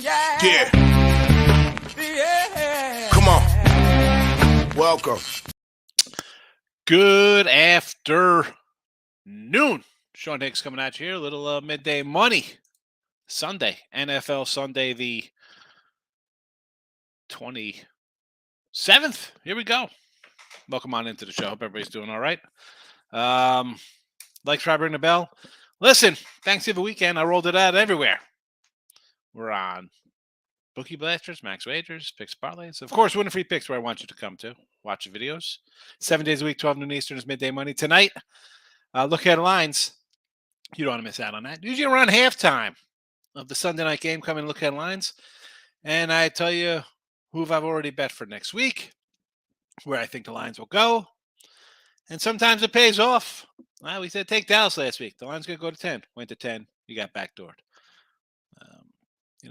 Yeah. Come on. Welcome. Good afternoon. Sean Higgs coming at you here. A little midday money. Sunday. NFL Sunday the 27th. Here we go. Welcome on into the show. Hope everybody's doing all right. Like, try ring the bell. Listen, Thanksgiving weekend, I rolled it out everywhere. We're on Bookie Blasters, Max Wagers, Picks Parlays. Of course, Winning Free Picks, where I want you to come to. Watch the videos. 7 days a week, 12 noon Eastern is midday money. Tonight, look at lines. You don't want to miss out on that. Usually around halftime of the Sunday night game, come and look at lines. And I tell you who I've already bet for next week, where I think the lines will go. And sometimes it pays off. Well, we said take Dallas last week. The line's going to go to 10. Went to 10. You got backdoored.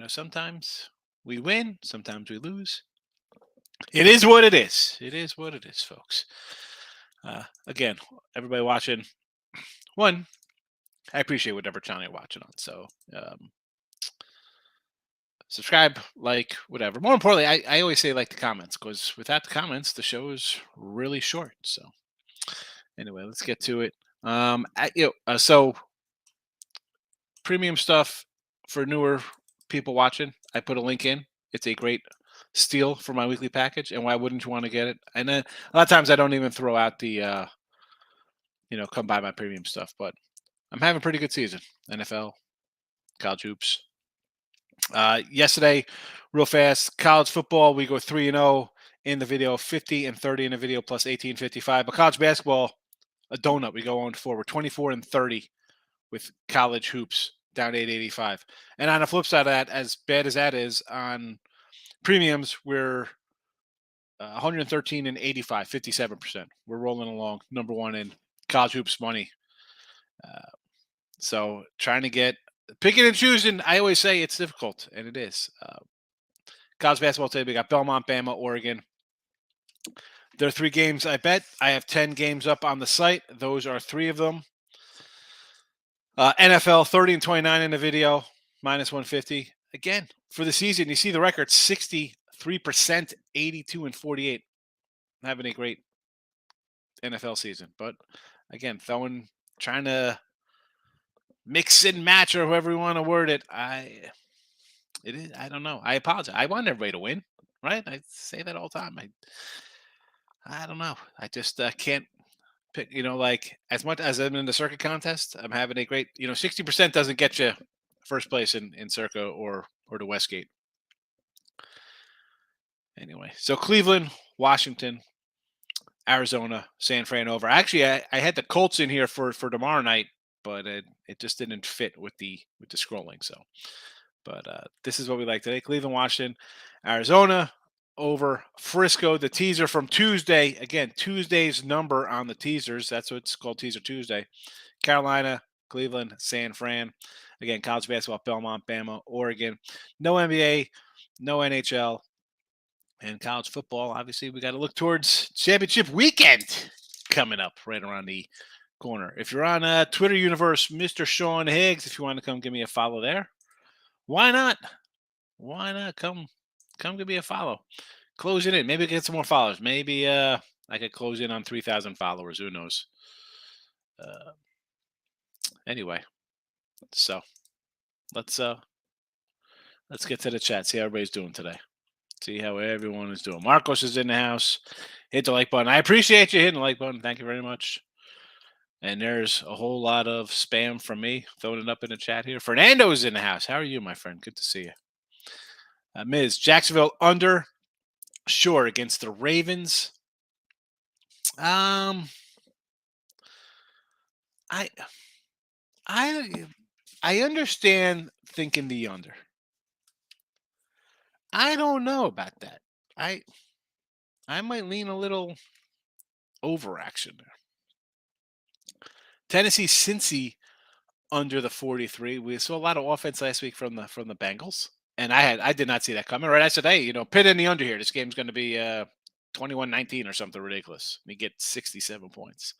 Sometimes we win. Sometimes we lose. It is what it is. It is what it is, folks. Again, everybody watching, one, I appreciate whatever channel you're watching on. So subscribe, like, whatever. More importantly, I always say like the comments, because without the comments, the show is really short. So anyway, let's get to it. So premium stuff for newer people watching, I put a link in. It's a great steal for my weekly package, and why wouldn't you want to get it? And then a lot of times I don't even throw out the come buy my premium stuff, but I'm having a pretty good season. NFL, college hoops. Yesterday, real fast, college football, we go 3-0 in the video, 50-30 in the video, plus 18-55. But college basketball, a donut, we go on 4. We're 24-30 with college hoops, down 885. And on the flip side of that, as bad as that is, on premiums, we're 113-85, 57%. We're rolling along, number one in college hoops money. So trying to get picking and choosing, I always say it's difficult, and it is. College basketball today, we got Belmont, Bama, Oregon. There are 3 games I bet. I have 10 games up on the site. Those are 3 of them. NFL 30-29 in the video, minus 150. Again, for the season, you see the record 63%, 82-48. Having a great NFL season. But again, trying to mix and match, or however you want to word it. I don't know. I apologize. I want everybody to win, right? I say that all the time. I don't know. I just can't pick, like, as much as I'm in the circuit contest, I'm having a great, 60% doesn't get you first place in circa or the Westgate. Anyway, so Cleveland, Washington, Arizona, San Fran over. Actually, I had the Colts in here for tomorrow night, but it just didn't fit with the scrolling. So, but this is what we like today: Cleveland, Washington, Arizona over Frisco. The teaser from Tuesday. Again, Tuesday's number on the teasers. That's what it's called, Teaser Tuesday. Carolina, Cleveland, San Fran. Again, college basketball, Belmont, Bama, Oregon. No NBA, no NHL. And college football, obviously, we got to look towards championship weekend coming up right around the corner. If you're on Twitter universe, Mr. Sean Higgs, if you want to come give me a follow there, why not? Why not? Come give me a follow. Close it in. Maybe get some more followers. Maybe I could close in on 3,000 followers. Who knows? Anyway, so let's get to the chat. See how everybody's doing today. See how everyone is doing. Marcos is in the house. Hit the like button. I appreciate you hitting the like button. Thank you very much. And there's a whole lot of spam from me throwing it up in the chat here. Fernando is in the house. How are you, my friend? Good to see you. Ms. Jacksonville under. Sure, against the Ravens. I understand thinking the under. I don't know about that. I might lean a little overaction there. Tennessee, Cincy under the 43. We saw a lot of offense last week from the Bengals, and I did not see that coming. Right, I said, hey, pit in the under here. This game's going to be 21-19 or something ridiculous. We get 67 points.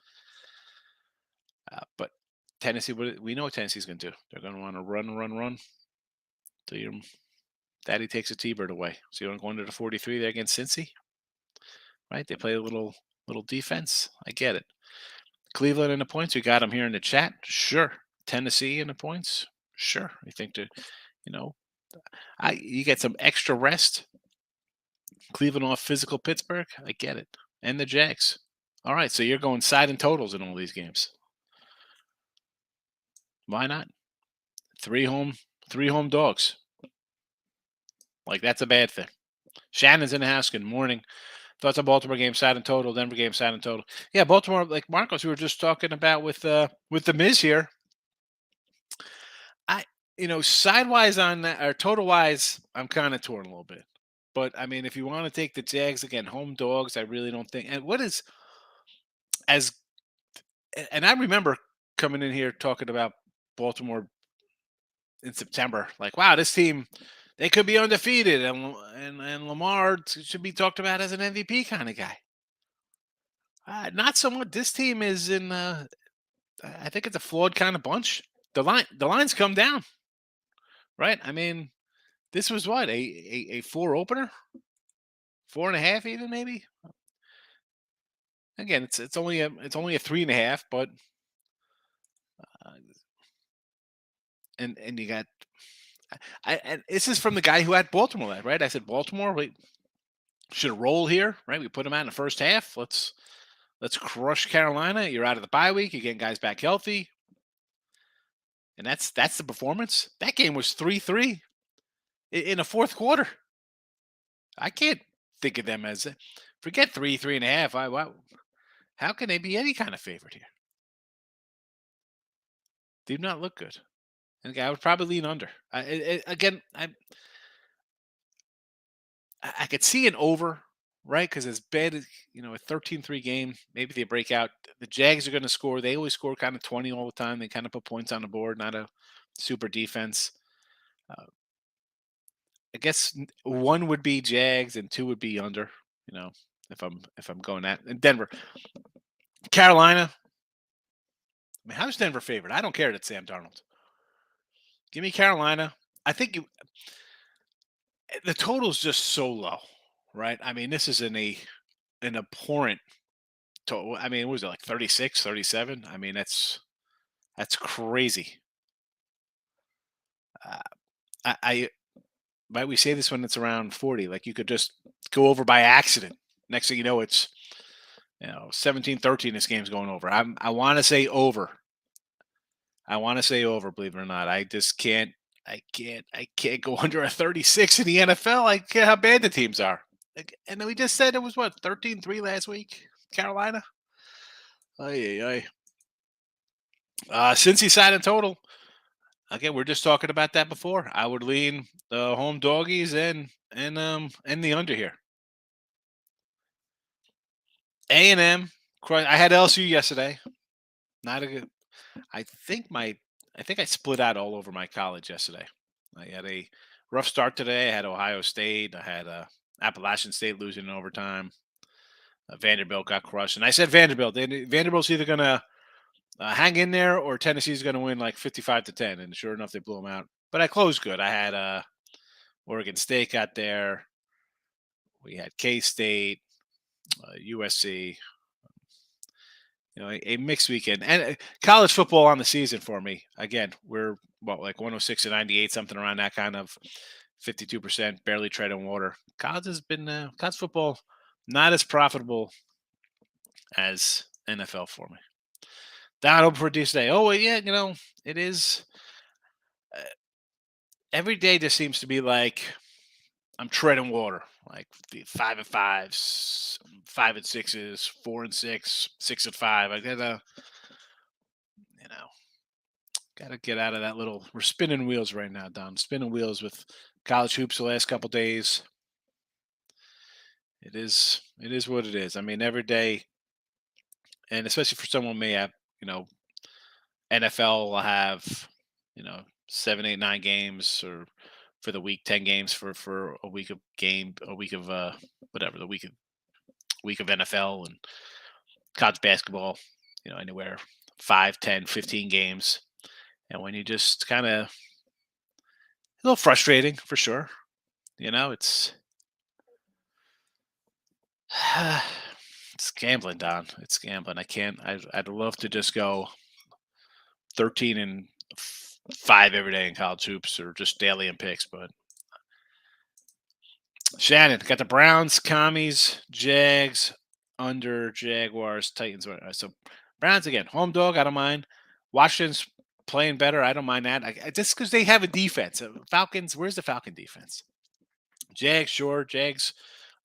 But Tennessee, we know what Tennessee's going to do. They're going to want to run till Daddy takes a T-bird away. So you want to go under the 43 there against Cincy, right? They play a little defense. I get it. Cleveland in the points. We got them here in the chat. Sure. Tennessee in the points. Sure. You think to, you know, you get some extra rest. Cleveland off physical Pittsburgh. I get it. And the Jags. All right. So you're going side and totals in all these games. Why not? Three home dogs. Like that's a bad thing. Shannon's in the house. Good morning. Thoughts on Baltimore game side and total, Denver game side and total. Yeah, Baltimore, like Marcos, we were just talking about with the Miz here. Sidewise on that or total wise, I'm kind of torn a little bit. But I mean, if you want to take the Jags again, home dogs, I really don't think. And what is as and I remember coming in here talking about Baltimore in September, like, wow, this team, they could be undefeated, and Lamar should be talked about as an MVP kind of guy. Not so much. This team is in. I think it's a flawed kind of bunch. The lines come down, right? I mean, this was what a 4 opener, 4.5 even maybe. Again, it's only a 3.5, but uh, and you got. And this is from the guy who had Baltimore led, right? I said Baltimore, we should roll here, right? We put them out in the first half. Let's crush Carolina. You're out of the bye week. You're getting guys back healthy. And that's the performance. That game was 3-3 in the fourth quarter. I can't think of them as forget 3.5. How can they be any kind of favorite here? Did not look good. And again, I would probably lean under. I could see an over, right? Because as bad as a 13-3 game, maybe they break out. The Jags are going to score. They always score kind of 20 all the time. They kind of put points on the board, not a super defense. I guess 1 would be Jags and 2 would be under. If I'm going that. And Denver, Carolina. I mean, how's Denver favored? I don't care that Sam Darnold. Give me Carolina. I think the total's just so low, right? I mean, this is an abhorrent total. I mean, what was it, like 36, 37? I mean, that's crazy. I might we say this when it's around 40, like you could just go over by accident. Next thing you know, it's 17-13 this game's going over. I want to say over. Believe it or not. I just can't go under a 36 in the NFL. I care how bad the teams are. And then we just said it was what, 13-3 last week, Carolina. Cincy side in total. Again, we're just talking about that before. I would lean the home doggies and the under here. A&M. I had LSU yesterday. Not a good. I think I split out all over my college yesterday. I had a rough start today. I had Ohio State. I had Appalachian State losing in overtime. Vanderbilt got crushed, and I said Vanderbilt. Vanderbilt's either going to hang in there or Tennessee's going to win like 55-10. And sure enough, they blew them out. But I closed good. I had Oregon State got there. We had K-State, USC. A mixed weekend. And college football on the season for me. Again, we're like 106-98, something around that kind of 52%, barely treading water. College has been college football not as profitable as NFL for me. Down open for a decent day. Oh, yeah, it is. Every day just seems to be like I'm treading water. Like 5-5s, 5-6s, 4-6, 6-5. I gotta get out of that little. We're spinning wheels right now, Don. Spinning wheels with college hoops the last couple days. It is what it is. I mean, every day, and especially for someone me, NFL will have 7, 8, 9 games, or for the week 10 games for a week of whatever, the week of NFL and college basketball, anywhere 5, 10, 15 games. And when you just kind of a little frustrating for sure. it's gambling, Don. It's gambling. I can't. I'd love to just go 13-5 every day in college hoops or just daily in picks, but Shannon got the Browns, Commies, Jags, under Jaguars, Titans. So Browns again, home dog. I don't mind. Washington's playing better. I don't mind that. Just because they have a defense. Falcons. Where's the Falcon defense? Jags, sure. Jags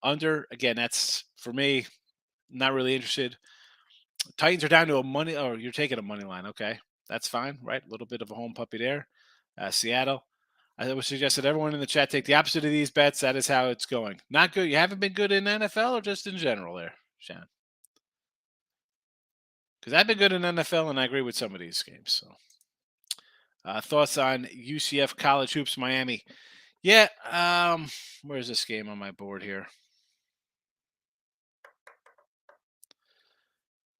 under again. That's for me. Not really interested. Titans are down to a money. Oh, you're taking a money line. Okay, that's fine. Right, a little bit of a home puppy there. Seattle. I would suggest that everyone in the chat take the opposite of these bets. That is how it's going. Not good. You haven't been good in NFL or just in general there, Sean? Because I've been good in NFL and I agree with some of these games. So, thoughts on UCF College Hoops Miami? Yeah. Where's this game on my board here?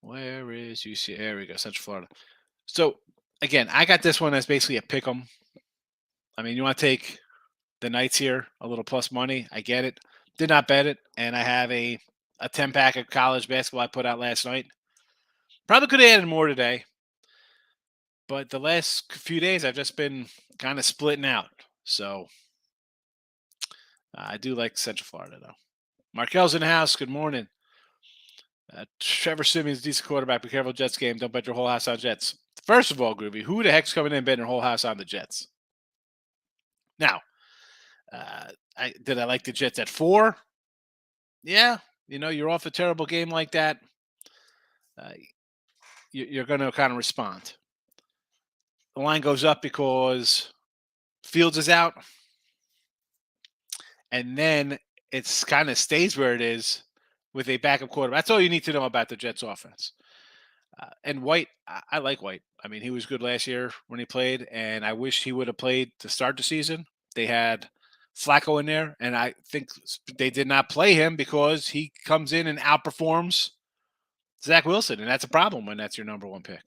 Where is UCF? There we go, Central Florida. So again, I got this one as basically a pick 'em. I mean, you want to take the Knights here, a little plus money. I get it. Did not bet it, and I have a 10-pack of college basketball I put out last night. Probably could have added more today, but the last few days I've just been kind of splitting out. So I do like Central Florida though. Markel's in the house. Good morning. Trevor Simeon's decent quarterback. Be careful, Jets game. Don't bet your whole house on Jets. First of all, Groovy, who the heck's coming in betting their whole house on the Jets? Now, did I like the Jets at 4? Yeah, you're off a terrible game like that. You're going to kind of respond. The line goes up because Fields is out, and then it's kind of stays where it is with a backup quarterback. That's all you need to know about the Jets offense. And White, I like White. I mean, he was good last year when he played, and I wish he would have played to start the season. They had Flacco in there, and I think they did not play him because he comes in and outperforms Zach Wilson, and that's a problem when that's your number one pick.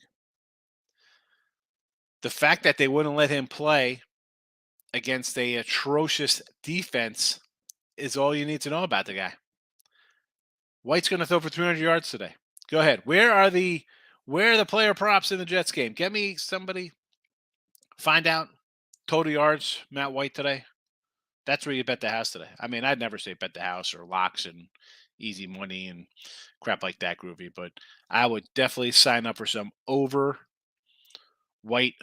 The fact that they wouldn't let him play against a atrocious defense is all you need to know about the guy. White's going to throw for 300 yards today. Go ahead. Where are the player props in the Jets game? Get me somebody. Find out total yards Matt White today. That's where you bet the house today. I mean, I'd never say bet the house or locks and easy money and crap like that, Groovy, but I would definitely sign up for some over White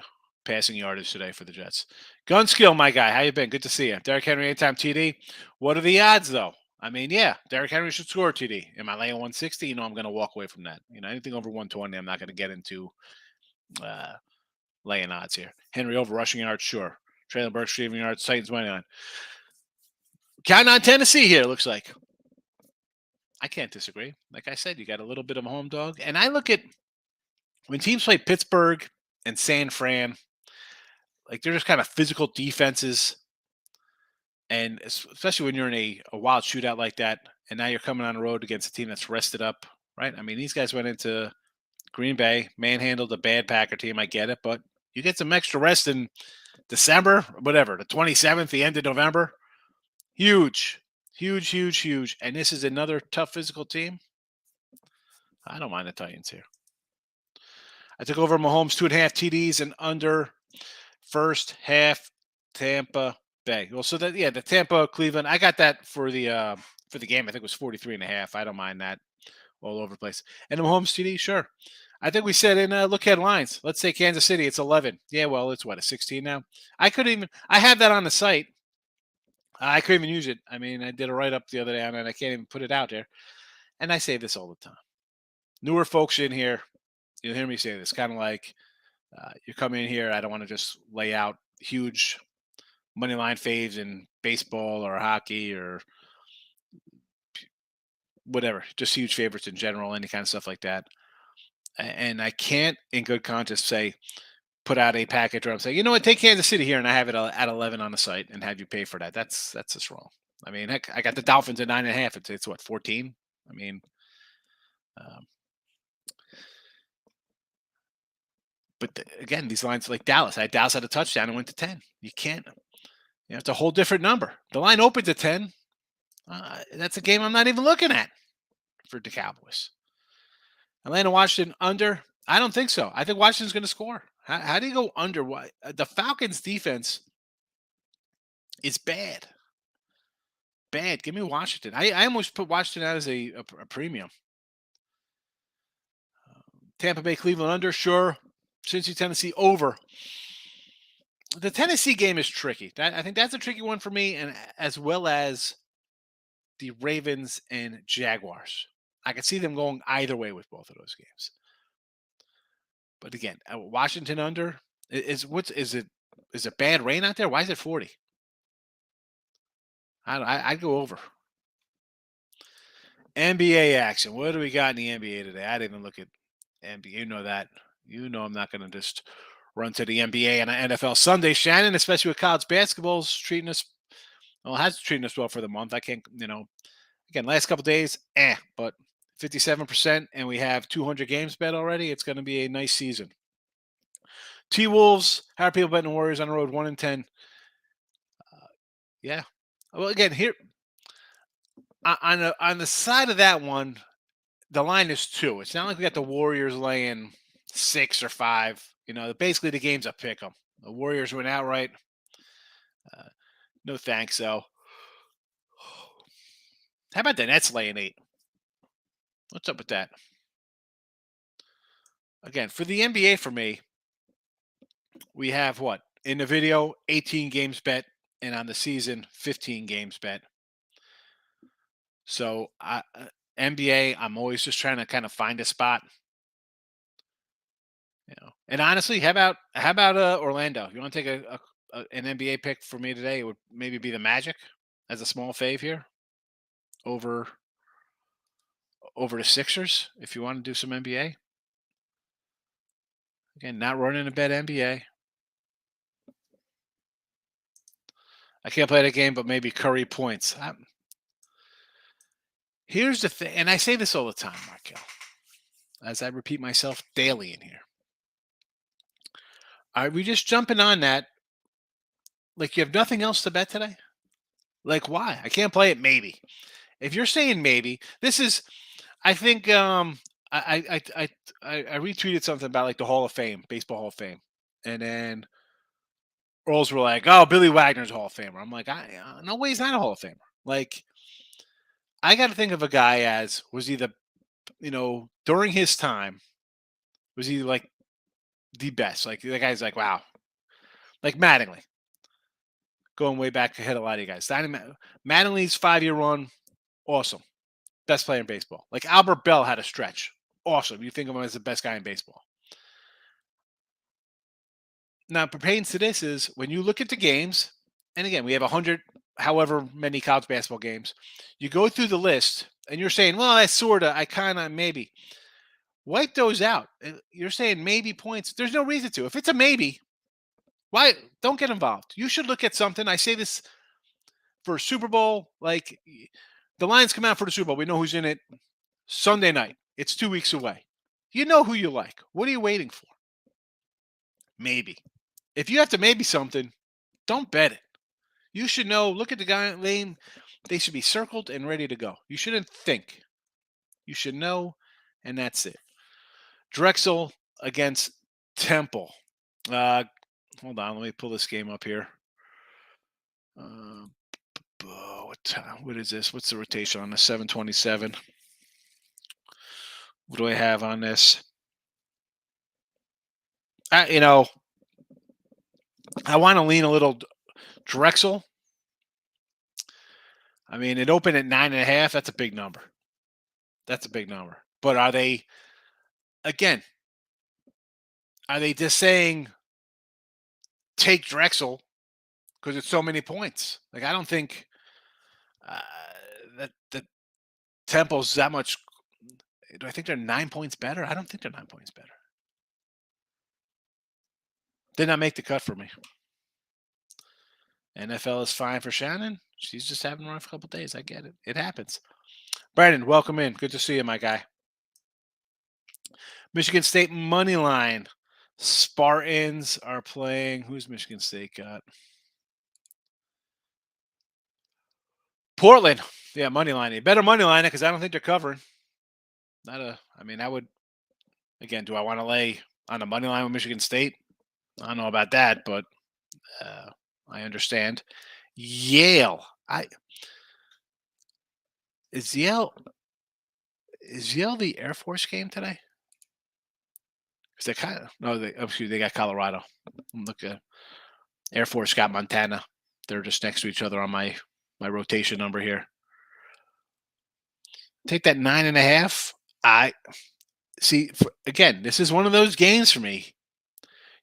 passing yardage today for the Jets. Gun skill, my guy. How you been? Good to see you. Derrick Henry anytime TD. What are the odds, though? I mean, yeah, Derrick Henry should score a TD. Am I laying 160? I'm going to walk away from that. Anything over 120, I'm not going to get into laying odds here. Henry over rushing yards, sure. Traylon Burks receiving yards, Titans money line. Counting on Tennessee here, looks like. I can't disagree. Like I said, you got a little bit of a home dog. And I look at when teams play Pittsburgh and San Fran, like they're just kind of physical defenses. And especially when you're in a wild shootout like that, and now you're coming on the road against a team that's rested up, right? I mean, these guys went into Green Bay, manhandled a bad Packer team. I get it, but you get some extra rest in December, whatever, the 27th, the end of November. Huge, huge, huge, huge. And this is another tough physical team. I don't mind the Titans here. I took over Mahomes 2.5 TDs and under first half Tampa Bay. Well, so that the Tampa Cleveland. I got that for the game. I think it was 43.5. I don't mind that all over the place. And the Mahomes TD, sure. I think we said in look headlines. Let's say Kansas City, it's 11. Yeah, well, it's what, a 16 now. I have that on the site. I couldn't even use it. I mean, I did a write up the other day on it. I can't even put it out there. And I say this all the time. Newer folks in here, you'll hear me say this. Kind of like you come in here. I don't want to just lay out huge money line faves in baseball or hockey or whatever. Just huge favorites in general, any kind of stuff like that. And I can't, in good conscience, say put out a package where I'm saying, you know what, take Kansas City here, and I have it at 11 on the site and have you pay for that. That's just wrong. I mean, heck, I got the Dolphins at 9.5. It's what, 14? I mean, but again, these lines like Dallas. I had Dallas had a touchdown and went to 10. You can't. It's a whole different number. The line opens at 10. That's a game I'm not even looking at for the Cowboys. Atlanta Washington under. I don't think so. I think Washington's going to score. How do you go under? What the Falcons' defense is bad. Bad. Give me Washington. I almost put Washington out as a premium. Tampa Bay, Cleveland under. Sure. Cincy, Tennessee over. The Tennessee game is tricky. I think that's a tricky one for me, and as well as the Ravens and Jaguars. I could see them going either way with both of those games. But again, Washington under is it bad rain out there? Why is it 40? I'd go over. NBA action. What do we got in the NBA today? I didn't even look at NBA. You know that. You know I'm not going to just run to the NBA and NFL Sunday, Shannon, especially with college basketball's treating us. Well, it has treated us well for the month. I can't, again, last couple days, but 57%, and we have 200 games bet already. It's going to be a nice season. T-Wolves, how are people betting the Warriors on the road? 1-10. Yeah. Well, again, here on the side of that one, the line is 2. It's not like we got the Warriors laying 6 or 5. Basically the game's a pick 'em. The Warriors went outright. No thanks, though. How about the Nets laying 8? What's up with that? Again, for the NBA, for me, we have what? In the video, 18 games bet, and on the season, 15 games bet. So, NBA, I'm always just trying to kind of find a spot. And honestly, how about Orlando? You want to take an NBA pick for me today? It would maybe be the Magic as a small fave here over the Sixers if you want to do some NBA. Again, not running a bet NBA. I can't play that game, but maybe Curry points. Here's the thing, and I say this all the time, Markel, as I repeat myself daily in here. Are we just jumping on that? Like you have nothing else to bet today? Like why? I can't play it maybe. If you're saying maybe, this is, I think I retweeted something about like the Hall of Fame, Baseball Hall of Fame, and then Rolls were like, "Oh, Billy Wagner's a Hall of Famer." I'm like, no way, he's not a Hall of Famer. Like, I got to think of a guy as was he the, during his time, was he like the best? Like the guy's like, wow, like Mattingly, going way back ahead of a lot of you guys. Mattingly's 5-year run, awesome, best player in baseball. Like Albert Bell had a stretch, awesome. You think of him as the best guy in baseball. Now, pertains to this is when you look at the games, and again, we have 100, however many college basketball games. You go through the list, and you're saying, well, I sorta, I kind of, maybe. Wipe those out. You're saying maybe points. There's no reason to. If it's a maybe, why don't get involved? You should look at something. I say this for Super Bowl. Like the Lions come out for the Super Bowl. We know who's in it Sunday night. It's 2 weeks away. You know who you like. What are you waiting for? Maybe. If you have to maybe something, don't bet it. You should know. Look at the guy name. They should be circled and ready to go. You shouldn't think. You should know, and that's it. Drexel against Temple. Hold on, let me pull this game up here. What is this? What's the rotation on the 727? What do I have on this? I want to lean a little Drexel. I mean, it opened at 9.5. That's a big number. But are they just saying take Drexel because it's so many points? Like, I don't think that Temple's that much. Do I think they're 9 points better? I don't think they're 9 points better. Did not make the cut for me. NFL is fine for Shannon. She's just having a rough couple days. I get it. It happens. Brandon, welcome in. Good to see you, my guy. Michigan State money line. Spartans are playing. Who's Michigan State got? Portland. Yeah, money line it. Better money line it because I don't think they're covering. I mean, I would, again, do I want to lay on a money line with Michigan State? I don't know about that, but I understand. Yale. Is Yale is Yale the Air Force game today? Is they kind of no? They got Colorado. Look, Air Force got Montana. They're just next to each other on my rotation number here. Take that 9.5. I see. Again, this is one of those games for me.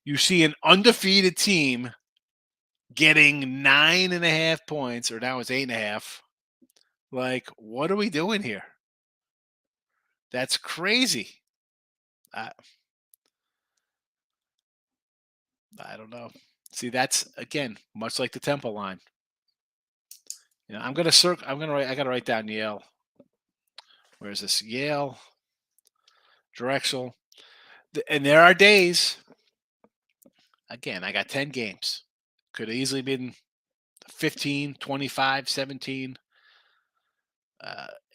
You see an undefeated team getting 9.5 points, or now it's 8.5. Like, what are we doing here? That's crazy. I don't know. See, that's again much like the Temple line. I'm gonna circle. I gotta write down Yale. Where is this? Yale, Drexel, and there are days. Again, I got 10 games. Could have easily been 15, 25, 17.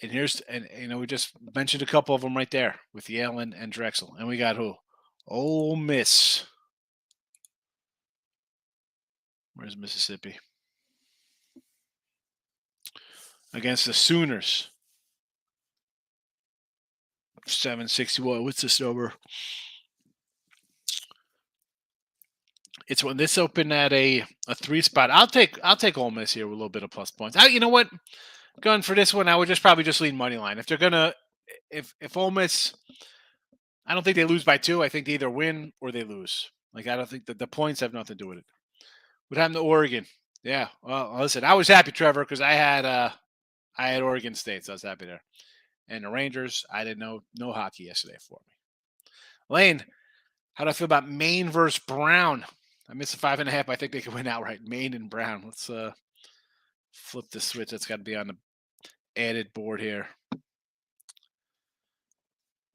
And we just mentioned a couple of them right there with Yale and Drexel. And we got who? Ole Miss. Where's Mississippi? Against the Sooners. 761. What's this number? It's when this opened at a 3 spot. I'll take Ole Miss here with a little bit of plus points. You know what? Going for this one, I would probably just lean money line. If they're gonna, if Ole Miss, I don't think they lose by 2. I think they either win or they lose. Like I don't think that the points have nothing to do with it. What happened to Oregon? Yeah. Well, listen, I was happy, Trevor, because I had Oregon State, so I was happy there. And the Rangers, I didn't know no hockey yesterday for me. Lane, how do I feel about Maine versus Brown? I missed a 5.5. I think they could win outright. Maine and Brown. Let's flip the switch. That's got to be on the added board here.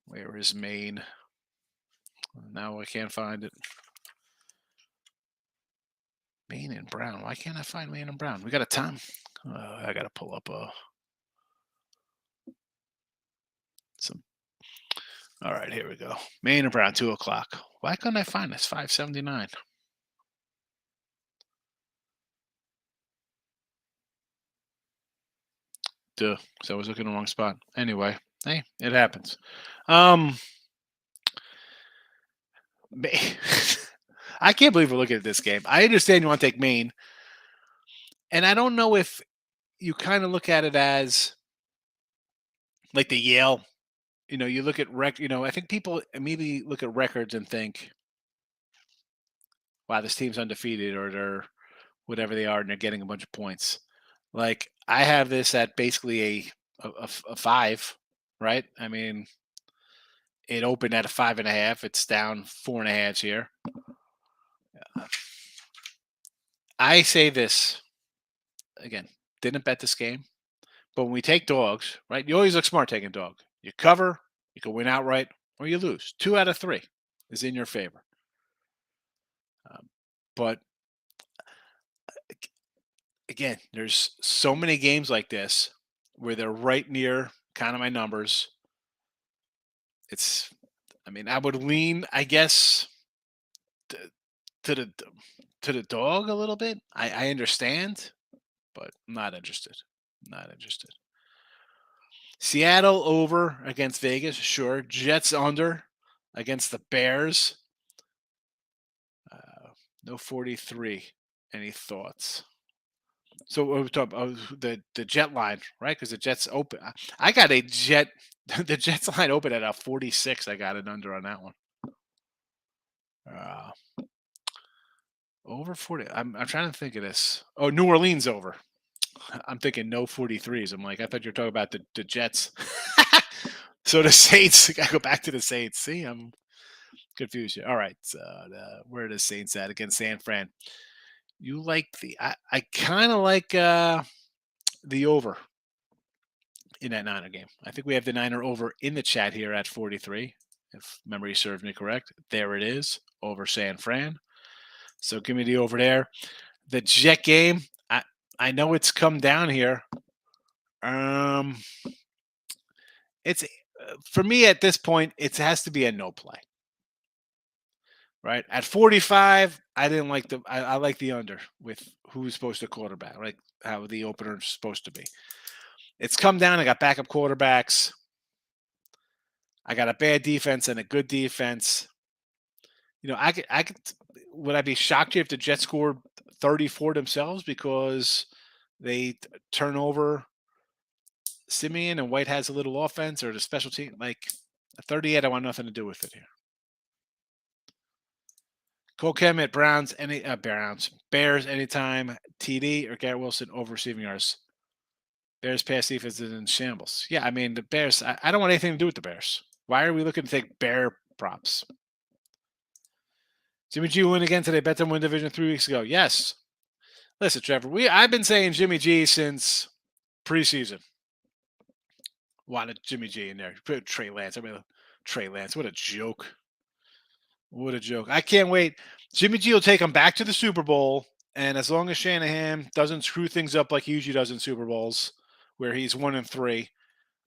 Where is Maine? Now I can't find it. Maine and Brown. Why can't I find Maine and Brown? We got a time. I got to pull up some. All right, here we go. Maine and Brown, 2 o'clock. Why couldn't I find this? 579. Duh. So I was looking in the wrong spot. Anyway, hey, it happens. I can't believe we're looking at this game. I understand you want to take Maine. And I don't know if you kind of look at it as like the Yale. You look at I think people immediately look at records and think, wow, this team's undefeated or they're whatever they are and they're getting a bunch of points. Like I have this at basically a 5, right? I mean, it opened at a 5.5. It's down 4.5 here. I say this again, didn't bet this game, but when we take dogs, right? You always look smart taking dog. You cover, you can win outright, or you lose. 2 out of 3 is in your favor. But again, there's so many games like this where they're right near kind of my numbers. I would lean, I guess, to the dog a little bit. I understand, but I'm not interested. Not interested. Seattle over against Vegas, sure. Jets under against the Bears. No 43. Any thoughts? So we're talking about the jet line, right? Because the Jets open. I got a jet. The Jets line open at a 46. I got it under on that one. Over 40. I'm trying to think of this. Oh, New Orleans over. I'm thinking no 43s. I'm like, I thought you were talking about the Jets. So the Saints. I got to go back to the Saints. See, I'm confused here. All right. Where are the Saints at against San Fran? You like I kind of like the over in that Niner game. I think we have the Niner over in the chat here at 43. If memory serves me correct. There it is. Over San Fran. So give me the over there. The Jet game, I know it's come down here. Um, it's for me at this point, it has to be a no play. Right at 45, I didn't like I like the under with who's supposed to quarterback, like how the opener is supposed to be. It's come down. I got backup quarterbacks. I got a bad defense and a good defense. I could. Would I be shocked if the Jets scored 34 themselves because they turn over Simeon and White has a little offense or the special team? Like a 38, I want nothing to do with it here. Cole Kemet, Bears anytime, TD or Garrett Wilson over receiving yards. Bears pass defense is in shambles. Yeah, I mean the Bears. I don't want anything to do with the Bears. Why are we looking to take Bear props? Jimmy G win again today. Bet them win division 3 weeks ago. Yes. Listen, Trevor. I've been saying Jimmy G since preseason. Wanted Jimmy G in there. Put Trey Lance. Trey Lance. What a joke. What a joke. I can't wait. Jimmy G will take him back to the Super Bowl. And as long as Shanahan doesn't screw things up like he usually does in Super Bowls, where he's 1-3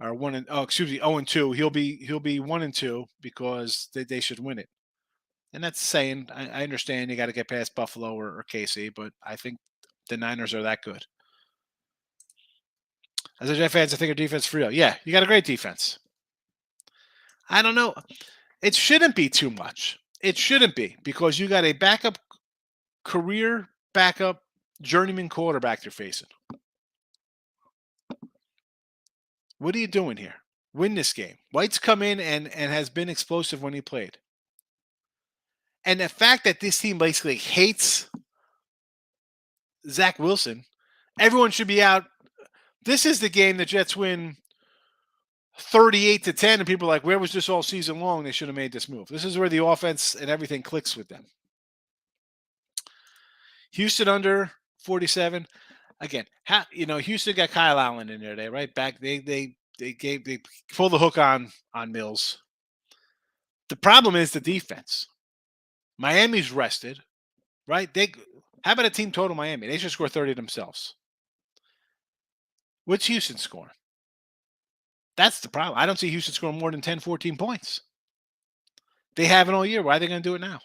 or 0-2, he'll be 1-2 because they should win it. And that's saying I understand you got to get past Buffalo or KC, but I think the Niners are that good. As a Jet fans, I think our defense is for real. Yeah, you got a great defense. I don't know. It shouldn't be too much. It shouldn't be because you got a career backup journeyman quarterback you're facing. What are you doing here? Win this game. White's come in and has been explosive when he played. And the fact that this team basically hates Zach Wilson, everyone should be out. This is the game the Jets win 38-10, and people are like, where was this all season long? They should have made this move. This is where the offense and everything clicks with them. Houston under 47. Again, Houston got Kyle Allen in there today, right? Back they pulled the hook on Mills. The problem is the defense. Miami's rested, right? How about a team total Miami? They should score 30 themselves. What's Houston scoring? That's the problem. I don't see Houston scoring more than 10, 14 points. They haven't all year. Why are they going to do it now?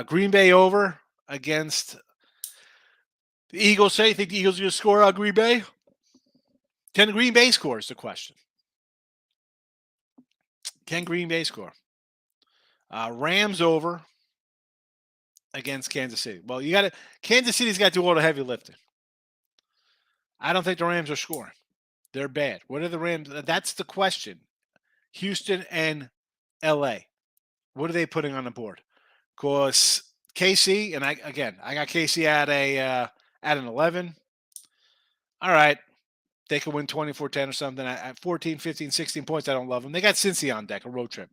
Green Bay over against the Eagles. You think the Eagles are going to score on Green Bay? Can Green Bay score is the question. Can Green Bay score? Rams over against Kansas City. Well, Kansas City's got to do all the heavy lifting. I don't think the Rams are scoring. They're bad. What are the Rams? That's the question. Houston and LA. What are they putting on the board? Because KC, and I got KC at an 11. All right. They could win 24-10 or something. At 14, 15, 16 points, I don't love them. They got Cincy on deck, a road trip.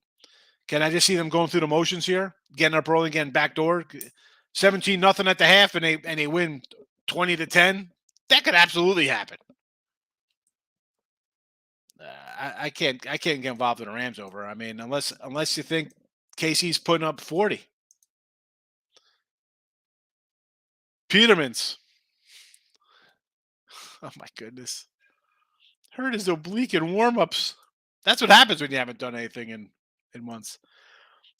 Can I just see them going through the motions here? Getting up early, getting backdoor. 17-0 at the half, and they win 20-10. That could absolutely happen. I can't get involved in the Rams over. I mean, unless you think KC's putting up 40. Peterman's. Oh my goodness. Hurt his oblique in warm-ups. That's what happens when you haven't done anything in months.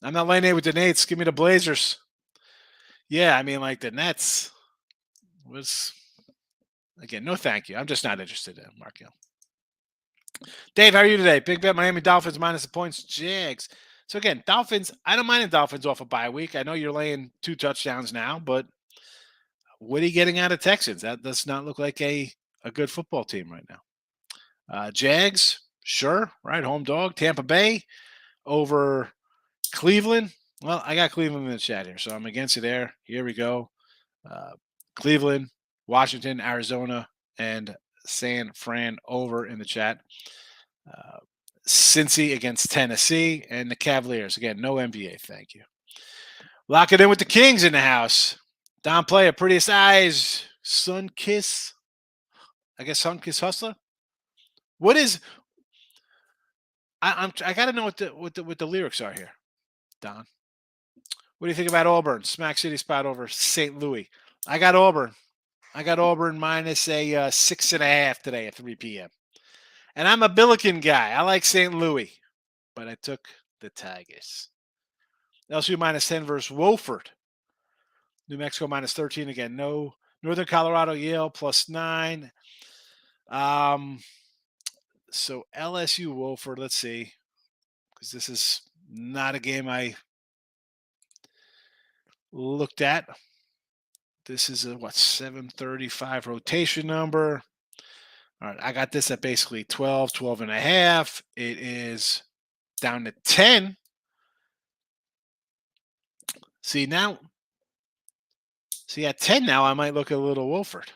I'm not laying it with the Nates. Give me the Blazers. Yeah, I mean, like the Nets was again, no thank you. I'm just not interested in Mark Hill. Dave, how are you today? Big bet Miami Dolphins minus the points. Jags. So again, Dolphins, I don't mind the Dolphins off a bye week. I know you're laying 2 touchdowns now, but what are you getting out of Texans? That does not look like a good football team right now. Jags, sure, right? Home dog. Tampa Bay over Cleveland. Well, I got Cleveland in the chat here, so I'm against it there. Here we go. Cleveland, Washington, Arizona, and San Fran over in the chat. Cincy against Tennessee and the Cavaliers. Again, no NBA. Thank you. Lock it in with the Kings in the house. Don Player, prettiest eyes. Sun Kiss. I guess Sun Kiss Hustler. What is? I got to know what the lyrics are here, Don. What do you think about Auburn? Smack City spot over St. Louis. I got Auburn. I got Auburn minus a 6.5 today at 3 p.m. And I'm a Billiken guy. I like St. Louis, but I took the Tigers. LSU minus 10 versus Wofford. New Mexico minus 13 again. No. Northern Colorado, Yale plus 9. Um, so LSU Wofford, let's see, because this is not a game I looked at. This is a 735 rotation number. All right, I got this at basically 12, 12 and a half. It is down to 10. See at 10 now, I might look at a little Wolford.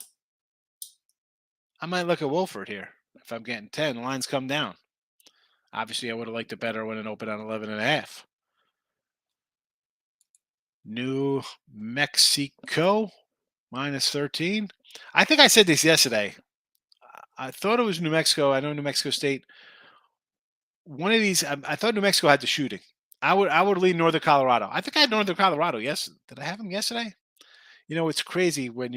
I might look at Wolford here. If I'm getting 10, lines come down. Obviously, I would have liked it better when it opened on 11 and a half. New Mexico minus 13. I think I said this yesterday. I thought it was New Mexico. I know New Mexico State. One of these, I thought New Mexico had the shooting. I would lean Northern Colorado. I think I had Northern Colorado. Yes, did I have them yesterday? It's crazy when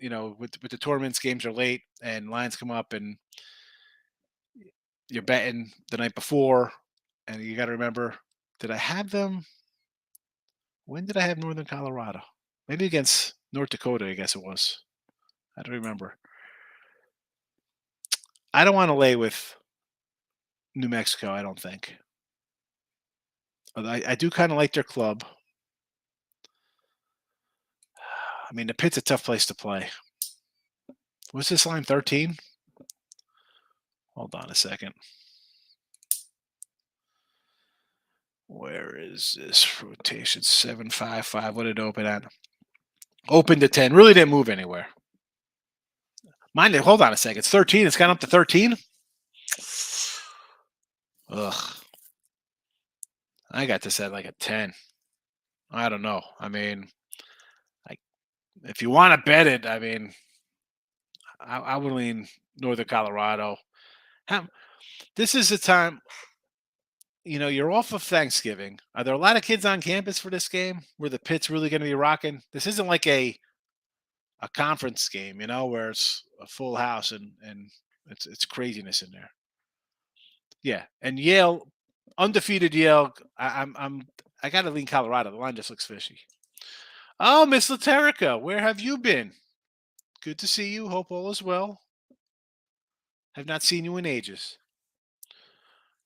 with the tournaments, games are late and lines come up and you're betting the night before, and you got to remember, did I have them? When did I have Northern Colorado? Maybe against North Dakota, I guess it was. I don't remember. I don't want to lay with New Mexico, I don't think. Although I do kind of like their club. I mean, the Pit's a tough place to play. What's this line, 13? Hold on a second. Where is this rotation? 755. What did it open at? Opened to 10. Really didn't move anywhere. Hold on a second. It's 13. It's gone up to 13. Ugh. I got this at like a 10. I don't know. I mean, if you want to bet it, I mean, I would lean Northern Colorado. This is the time, you're off of Thanksgiving. Are there a lot of kids on campus for this game where the Pit's really going to be rocking? This isn't like a conference game, where it's a full house and it's craziness in there. Yeah, and Yale, undefeated Yale. I got to lean Colorado. The line just looks fishy. Oh, Miss Laterica, where have you been? Good to see you. Hope all is well. Have not seen you in ages.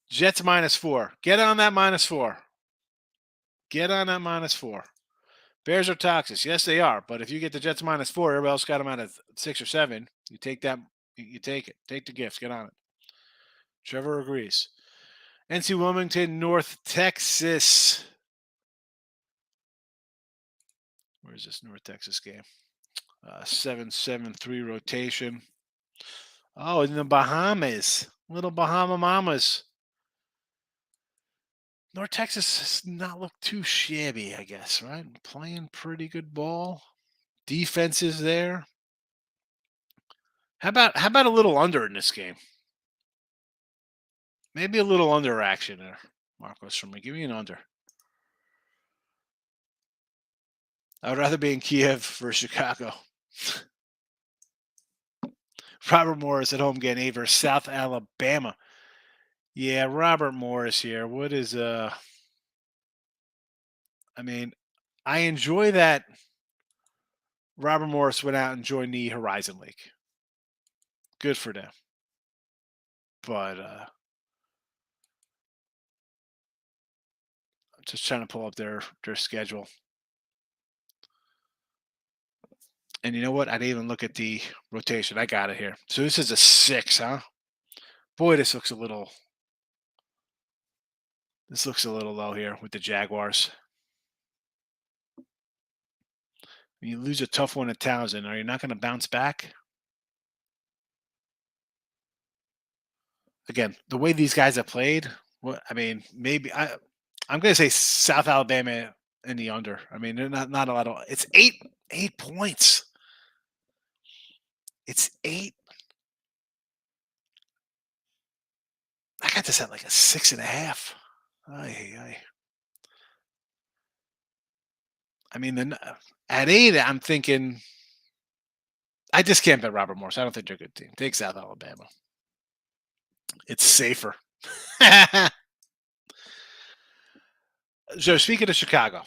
Jets minus 4. Get on that minus 4. Get on that minus 4. Bears are toxic. Yes, they are. But if you get the Jets minus 4, everybody else got them at 6 or 7. You take that. You take it. Take the gifts. Get on it. Trevor agrees. NC Wilmington, North Texas. Where's this North Texas game? 7-7-3 rotation. Oh, in the Bahamas. Little Bahama Mamas. North Texas does not look too shabby, I guess, right? Playing pretty good ball. Defense is there. How about a little under in this game? Maybe a little under action there, Marcos, from me. Give me an under. I would rather be in Kiev for Chicago. Robert Morris at home getting 8 versus South Alabama. Yeah, Robert Morris here. What is I mean, I enjoy that Robert Morris went out and joined the Horizon League. Good for them. But I'm just trying to pull up their schedule. And you know what? I didn't even look at the rotation. I got it here. So this is a 6, huh? Boy, this looks a little low here with the Jaguars. You lose a tough one at Townsend. Are you not going to bounce back? Again, the way these guys have played, maybe I'm going to say South Alabama in the under. I mean, they're not a lot of. It's 8 points. It's 8. I got this at like a 6.5. I mean, then at 8, I'm thinking I just can't bet Robert Morris. I don't think they're a good team. Take South Alabama. It's safer. So speaking of Chicago,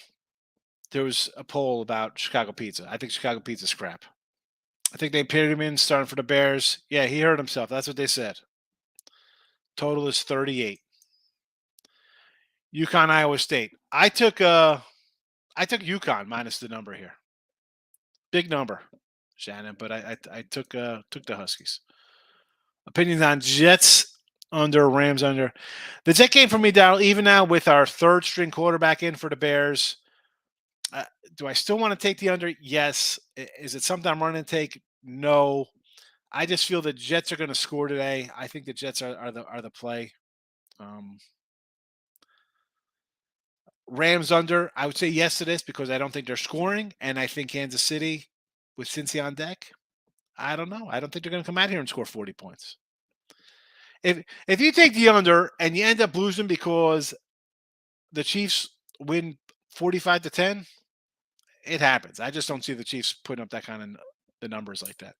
there was a poll about Chicago pizza. I think Chicago pizza's crap. I think they pitted him in starting for the Bears. Yeah, he hurt himself. That's what they said. Total is 38. UConn, Iowa State. I took UConn minus the number here. Big number, Shannon. But I took the Huskies. Opinions on Jets under, Rams under. The Jet game for me, Darryl. Even now with our third string quarterback in for the Bears, do I still want to take the under? Yes. Is it something I'm running to take? No. I just feel the Jets are going to score today. I think the Jets are the play. Um, Rams under. I would say yes to this because I don't think they're scoring, and I think Kansas City with Cincy on deck. I don't know. I don't think they're going to come out here and score 40 points. If you take the under and you end up losing because the Chiefs win 45-10, it happens. I just don't see the Chiefs putting up that kind of the numbers like that.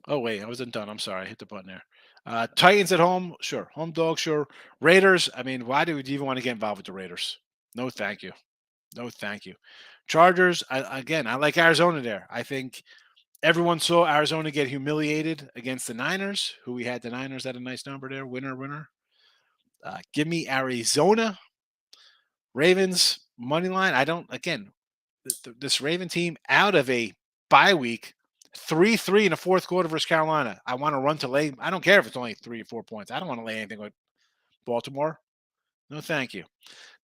Oh wait, I wasn't done. I'm sorry, I hit the button there. Titans at home, sure. Home dog, sure. Raiders. I mean, why do we even want to get involved with the Raiders? No, thank you. No, thank you. Chargers. I like Arizona there. I think everyone saw Arizona get humiliated against the Niners, who we had the Niners at a nice number there. Winner, winner. Give me Arizona. Ravens money line. I don't. Again, this Raven team out of a bye week, 3-3 in the fourth quarter versus Carolina. I want to run to lay. I don't care if it's only 3 or 4 points. I don't want to lay anything with Baltimore. No, thank you.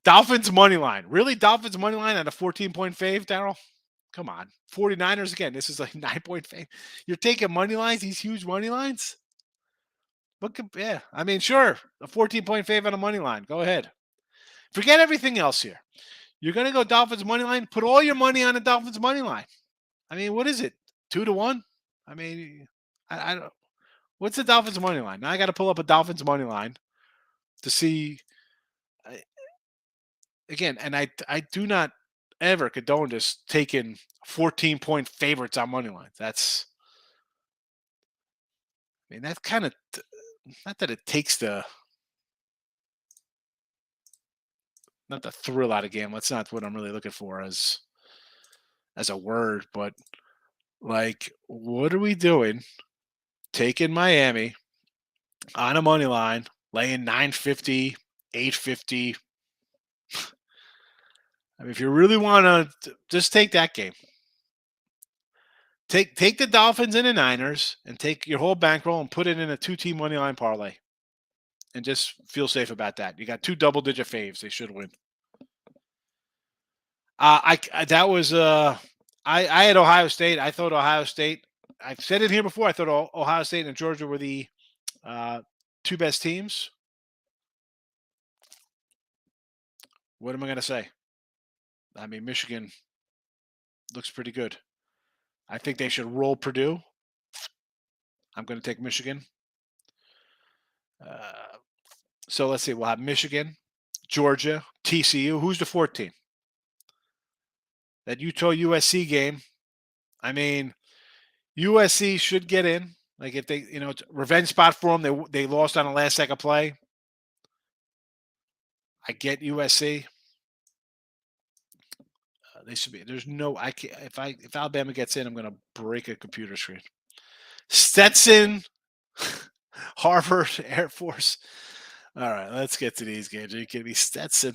Dolphins money line. Really? Dolphins money line at a 14-point fave, Daryl? Come on. 49ers again. This is like 9-point fave. You're taking money lines, these huge money lines? Yeah. I mean, sure. A 14-point fave on a money line. Go ahead. Forget everything else here. You're going to go Dolphins money line? Put all your money on the Dolphins money line. I mean, what is it? 2-1? I mean, I don't. What's the Dolphins money line? Now I got to pull up a Dolphins money line to see. Again, and I do not ever condone this taking 14-point favorites on money lines. I mean, that's kind of not that it takes not the thrill out of game. That's not what I'm really looking for as a word, but like, what are we doing? Taking Miami on a money line, laying 950, 850. I mean, if you really want to, just take that game. Take the Dolphins and the Niners, and take your whole bankroll and put it in a 2-team money line parlay, and just feel safe about that. You got 2 double-digit faves; they should win. That was I had Ohio State. I thought Ohio State. I've said it here before. I thought Ohio State and Georgia were the uh, 2 best teams. What am I going to say? I mean, Michigan looks pretty good. I think they should roll Purdue. I'm going to take Michigan. So let's see. We'll have Michigan, Georgia, TCU. Who's the 4th team? That Utah USC game. I mean, USC should get in. Like if they, it's a revenge spot for them. They lost on a last second play. I get USC. They should be. There's no. I can't. If Alabama gets in, I'm going to break a computer screen. Stetson, Harvard, Air Force. All right, let's get to these games. Are you kidding me? Stetson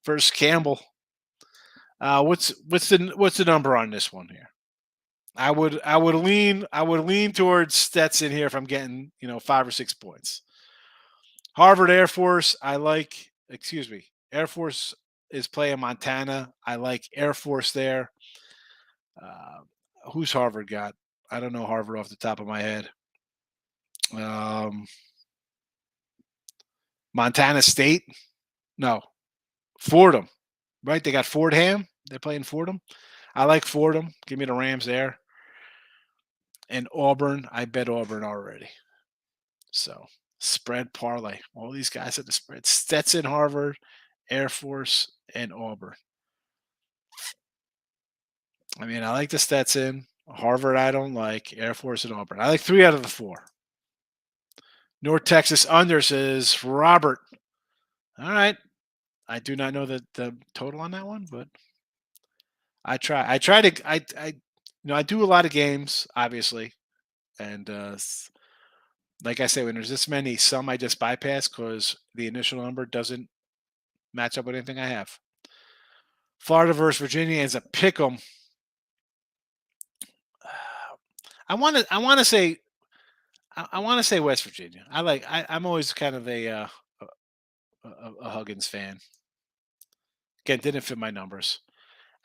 versus Campbell. What's the number on this one here? I would lean towards Stetson here if I'm getting 5 or 6 points. Harvard Air Force. I like. Excuse me. Air Force is playing Montana. I like Air Force there. Who's Harvard got? I don't know Harvard off the top of my head. Montana State? No. Fordham. Right? They got Fordham. They're playing Fordham. I like Fordham. Give me the Rams there. And Auburn. I bet Auburn already. So spread parlay. All these guys at the spread. Stetson, Harvard, Air Force, and Auburn. I mean, I like the Stetson. Harvard, I don't like. Air Force and Auburn. I like 3 out of the 4. North Texas under, says Robert. All right. I do not know the total on that one, but I try. I try to. I do a lot of games, obviously, and like I say, when there's this many, some I just bypass because the initial number doesn't match up with anything I have. Florida versus Virginia is a pick 'em. I want to. I want to say. I want to say West Virginia. I'm always kind of a Huggins fan. Again, didn't fit my numbers.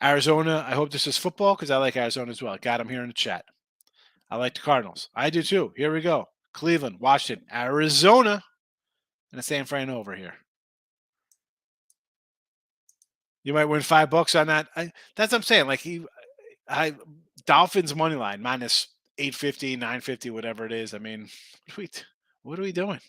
Arizona. I hope this is football because I like Arizona as well. Got them here in the chat. I like the Cardinals. I do too. Here we go. Cleveland, Washington, Arizona, and a San Fran over here. You might win $5 on that. That's what I'm saying. Like Dolphins money line minus 850, 950, whatever it is. I mean, what are we doing?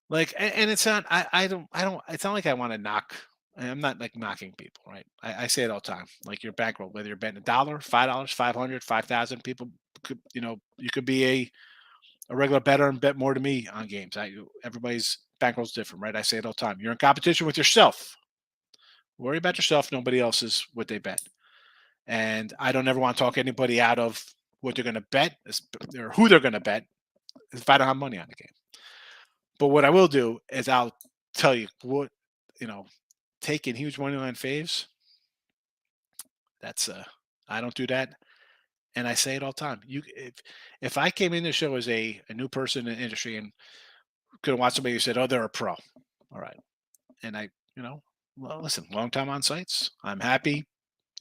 Like, and it's not. I don't. It's not like I want to knock. I'm not like knocking people, right? I say it all the time. Like your bankroll, whether you're betting $1, $5, 500, 5,000, people could, you could be a regular bettor and bet more to me on games. Everybody's bankroll's different, right? I say it all the time. You're in competition with yourself. Worry about yourself. Nobody else is what they bet. And I don't ever want to talk anybody out of what they're going to bet or who they're going to bet if I don't have money on the game. But what I will do is I'll tell you what, taking huge money line faves. That's I don't do that. And I say it all the time. If I came in the show as a new person in the industry and could have watched somebody who said, "Oh, they're a pro," all right, and well, listen, long time on sites. I'm happy.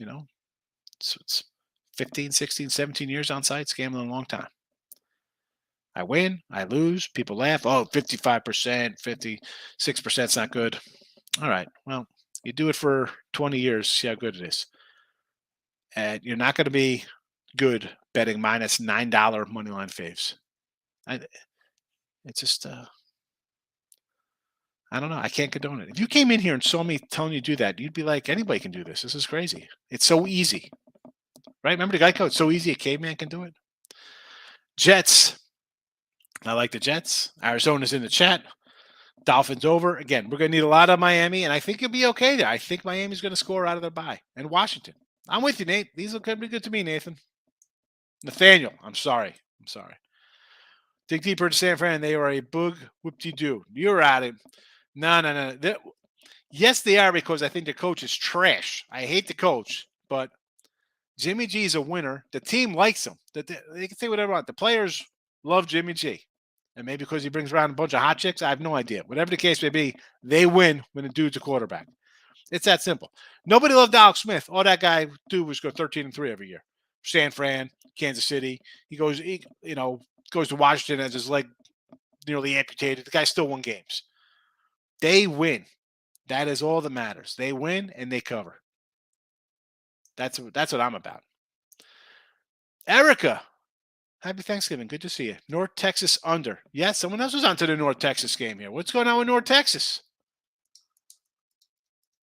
It's 15, 16, 17 years on sites, gambling a long time. I win, I lose, people laugh. Oh, 55%, 56% is not good. All right, well, you do it for 20 years, see how good it is. And you're not going to be good betting minus $9 money line faves. It's just, I don't know. I can't condone it. If you came in here and saw me telling you to do that, you'd be like, anybody can do this. This is crazy. It's so easy. Right? Remember the Geico? It's so easy a caveman can do it. Jets. I like the Jets. Arizona's in the chat. Dolphins over. Again, we're going to need a lot of Miami, and I think it'll be okay there. I think Miami's going to score out of their bye. And Washington. I'm with you, Nate. These will be good to me, Nathan. Nathaniel. I'm sorry. Dig deeper into San Fran. They are a boog whoop-de-doo. You're at it. No. Yes, they are because I think the coach is trash. I hate the coach, but Jimmy G is a winner. The team likes him. They can say whatever they want. The players love Jimmy G. And maybe because he brings around a bunch of hot chicks, I have no idea. Whatever the case may be, they win when the dude's a quarterback. It's that simple. Nobody loved Alex Smith. All that guy do was go 13-3 every year. San Fran, Kansas City. He goes to Washington as his leg nearly amputated. The guy still won games. They win. That is all that matters. They win and they cover. That's what I'm about. Erica, happy Thanksgiving. Good to see you. North Texas under. Yes, someone else was onto the North Texas game here. What's going on with North Texas?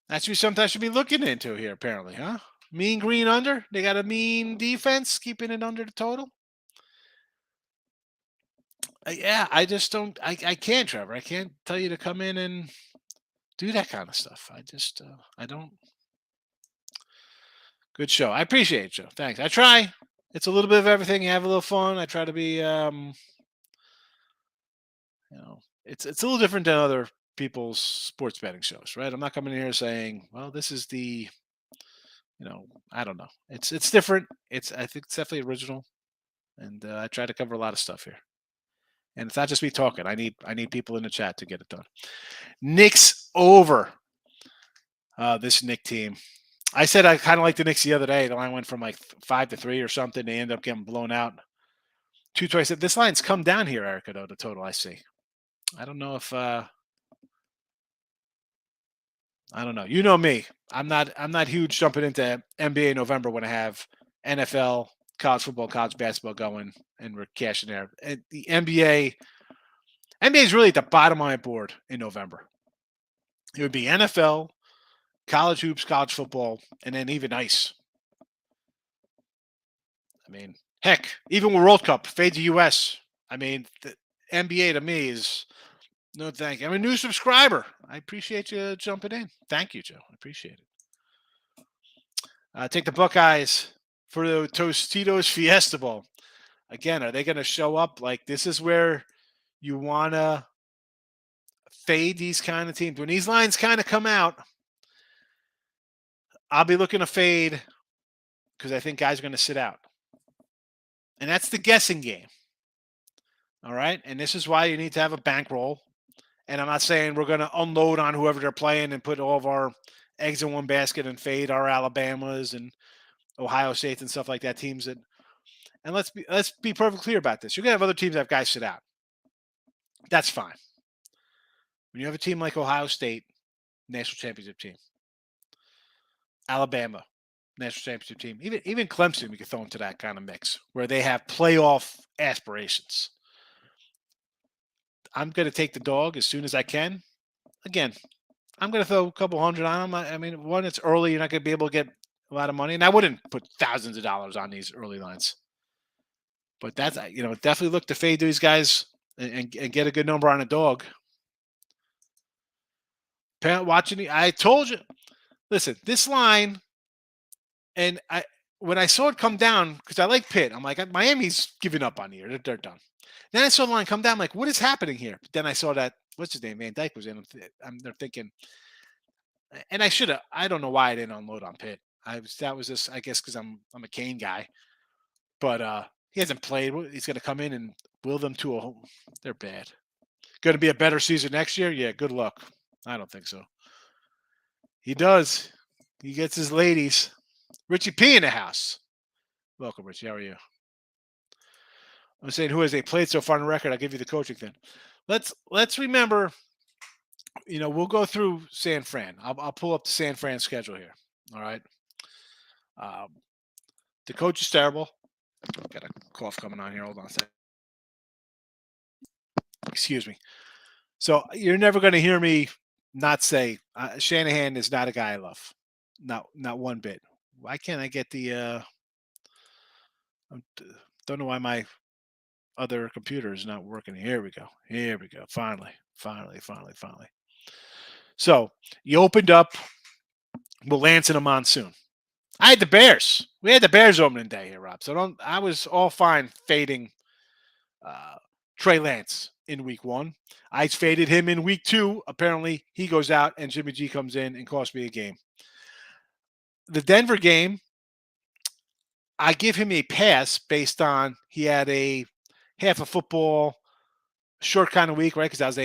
That's what sometimes should be looking into here, apparently, huh? Mean green under. They got a mean defense, keeping it under the total. Yeah, I just don't. I can't, Trevor. I can't tell you to come in and do that kind of stuff. I don't. Good show. I appreciate it, Joe. Thanks. I try. It's a little bit of everything. You have a little fun. I try to be, it's a little different than other people's sports betting shows, right? I'm not coming in here saying, well, this is the, I don't know. It's different. I think it's definitely original, and I try to cover a lot of stuff here. And it's not just me talking. I need people in the chat to get it done. Knicks over. This Knick team. I said I kind of like the Knicks the other day. The line went from like 5-3 or something. They end up getting blown out. 2 twice. This line's come down here, Erica, though, the total I see. I don't know if I don't know. You know me. I'm not huge jumping into NBA November when I have NFL, college football, college basketball going and we're cashing there. And the NBA is really at the bottom of my board in November. It would be NFL, college hoops, college football, and then even ice. I mean, heck, even with World Cup, fade the U.S. I mean, the NBA to me is no thank you. I'm a new subscriber. I appreciate you jumping in. Thank you, Joe. I appreciate it. Take the Buckeyes for the Tostitos Fiesta Bowl. Again, are they going to show up? Like, this is where you want to fade these kind of teams. When these lines kind of come out, I'll be looking to fade because I think guys are going to sit out. And that's the guessing game. All right. And this is why you need to have a bankroll. And I'm not saying we're going to unload on whoever they're playing and put all of our eggs in one basket and fade our Alabamas and Ohio State and stuff like that. Teams that, and let's be perfectly clear about this. You're going to have other teams that have guys sit out. That's fine. When you have a team like Ohio State, national championship team, Alabama, national championship team, even Clemson, we could throw into that kind of mix where they have playoff aspirations. I'm going to take the dog as soon as I can. Again, I'm going to throw a couple hundred on them. I mean, one, it's early. You're not going to be able to get a lot of money. And I wouldn't put thousands of dollars on these early lines. But that's, definitely look to fade these guys and get a good number on a dog. Watching, I told you, listen, this line, and when I saw it come down, because I like Pitt, I'm like, Miami's giving up on the year. They're done. Then I saw the line come down. I'm like, what is happening here? But then I saw that, what's his name? Van Dyke was in. They're thinking, and I don't know why I didn't unload on Pitt. That was just, I guess, because I'm a Kane guy. But he hasn't played. He's going to come in and will them to a home. They're bad. Going to be a better season next year? Yeah, good luck. I don't think so. He does. He gets his ladies. Richie P in the house. Welcome, Richie. How are you? I'm saying who has they played so far on the record. I'll give you the coaching thing. Let's remember. We'll go through San Fran. I'll pull up the San Fran schedule here. All right. The coach is terrible. Got a cough coming on here. Hold on a second. Excuse me. So you're never going to hear me not say Shanahan is not a guy I love. Not one bit. Why can't I get the? Don't know why my other computer is not working. Here we go. Finally. So you opened up with Lance in a monsoon. I had the Bears. We had the Bears opening day here, Rob. So I was all fine fading Trey Lance in week 1. I faded him in week 2. Apparently, he goes out and Jimmy G comes in and costs me a game. The Denver game, I give him a pass based on he had a half a football short kind of week, right? Because that was